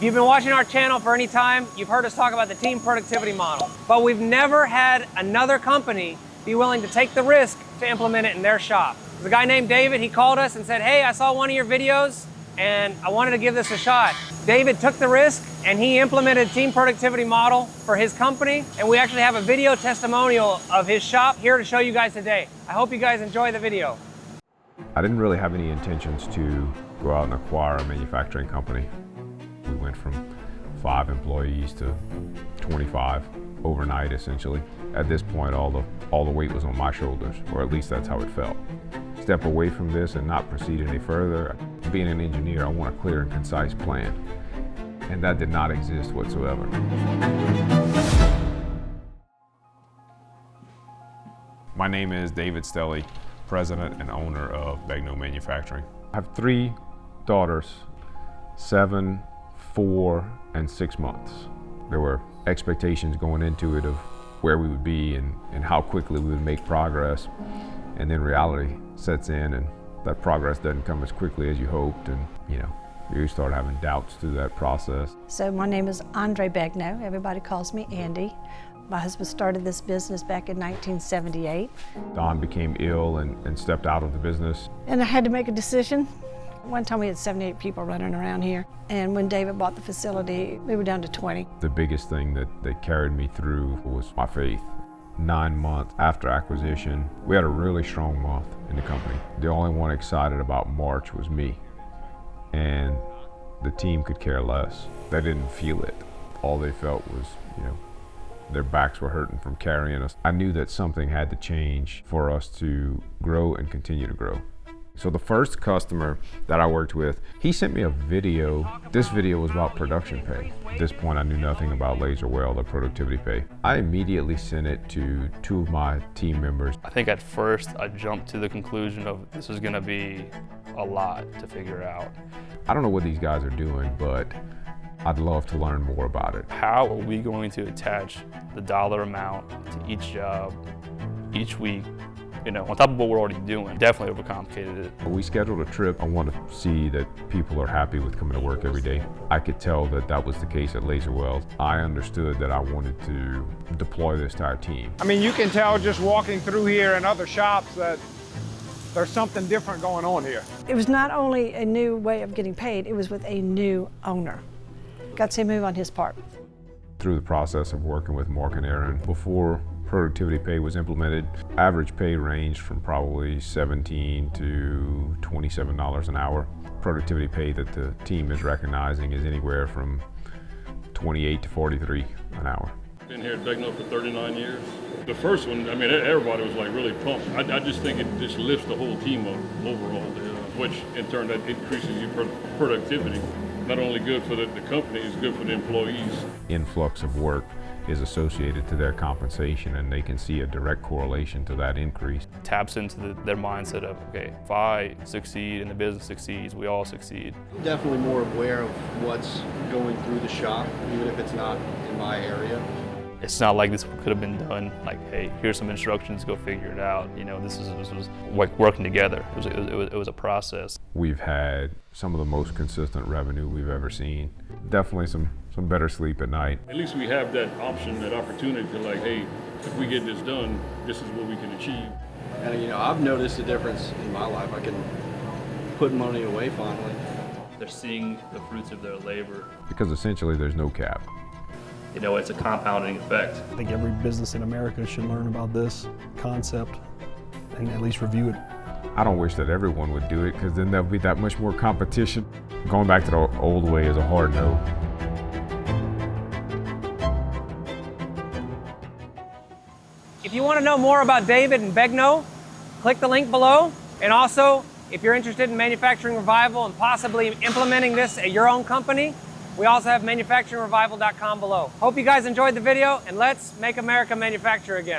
If you've been watching our channel for any time, you've heard us talk about the team productivity model. But we've never had another company be willing to take the risk to implement it in their shop. There's a guy named David, he called us and said, hey, I saw one of your videos and I wanted to give this a shot. David took the risk and he implemented team productivity model for his company, and we actually have a video testimonial of his shop here to show you guys today. I hope you guys enjoy the video. I didn't really have any intentions to go out and acquire a manufacturing company. We went from 5 employees to 25 overnight, essentially. At this point, all the weight was on my shoulders, or at least that's how it felt. Step away from this and not proceed any further. Being an engineer, I want a clear and concise plan, and that did not exist whatsoever. My name is David Stelly, president and owner of Begnaud Manufacturing. I have 3 daughters, 7, 4, and 6 months. There were expectations going into it of where we would be and how quickly we would make progress. And then reality sets in and that progress doesn't come as quickly as you hoped, and you start having doubts through that process. So my name is Andre Begnaud. Everybody calls me Andy. My husband started this business back in 1978. Don became ill and stepped out of the business. And I had to make a decision. One time we had 78 people running around here, and when David bought the facility, we were down to 20. The biggest thing that carried me through was my faith. 9 months after acquisition, we had a really strong month in the company. The only one excited about March was me, and the team could care less. They didn't feel it. All they felt was, their backs were hurting from carrying us. I knew that something had to change for us to grow and continue to grow. So the first customer that I worked with, he sent me a video. This video was about production pay. At this point, I knew nothing about laser weld or productivity pay. I immediately sent it to 2 of my team members. I think at first I jumped to the conclusion of this is gonna be a lot to figure out. I don't know what these guys are doing, but I'd love to learn more about it. How are we going to attach the dollar amount to each job, each week, on top of what we're already doing? Definitely overcomplicated it. We scheduled a trip. I want to see that people are happy with coming to work every day. I could tell that was the case at Laser Weld. I understood that I wanted to deploy this to our team. I mean, you can tell just walking through here and other shops that there's something different going on here. It was not only a new way of getting paid, it was with a new owner. Gutsy move on his part. Through the process of working with Mark and Aaron, before productivity pay was implemented, average pay ranged from probably $17 to $27 an hour. Productivity pay that the team is recognizing is anywhere from $28 to $43 an hour. Been here at Begnaud for 39 years. The first one, I mean, everybody was like really pumped. I just think it just lifts the whole team up overall, which in turn that increases your productivity. Not only good for the company, it's good for the employees. Influx of work is associated to their compensation, and they can see a direct correlation to that increase. Taps into their mindset of, okay, if I succeed and the business succeeds, we all succeed. Definitely more aware of what's going through the shop, even if it's not in my area. It's not like this could have been done like, hey, here's some instructions, go figure it out. This was like working together. It was a process. We've had some of the most consistent revenue we've ever seen. Definitely some better sleep at night. At least we have that option, that opportunity to like, hey, if we get this done, this is what we can achieve. And I've noticed a difference in my life. I can put money away finally. They're seeing the fruits of their labor. Because essentially there's no cap. It's a compounding effect. I think every business in America should learn about this concept and at least review it. I don't wish that everyone would do it, because then there'll be that much more competition. Going back to the old way is a hard no. If you want to know more about David and Begnaud, click the link below. And also, if you're interested in Manufacturing Revival and possibly implementing this at your own company, we also have manufacturingrevival.com below. Hope you guys enjoyed the video, and let's make America manufacture again.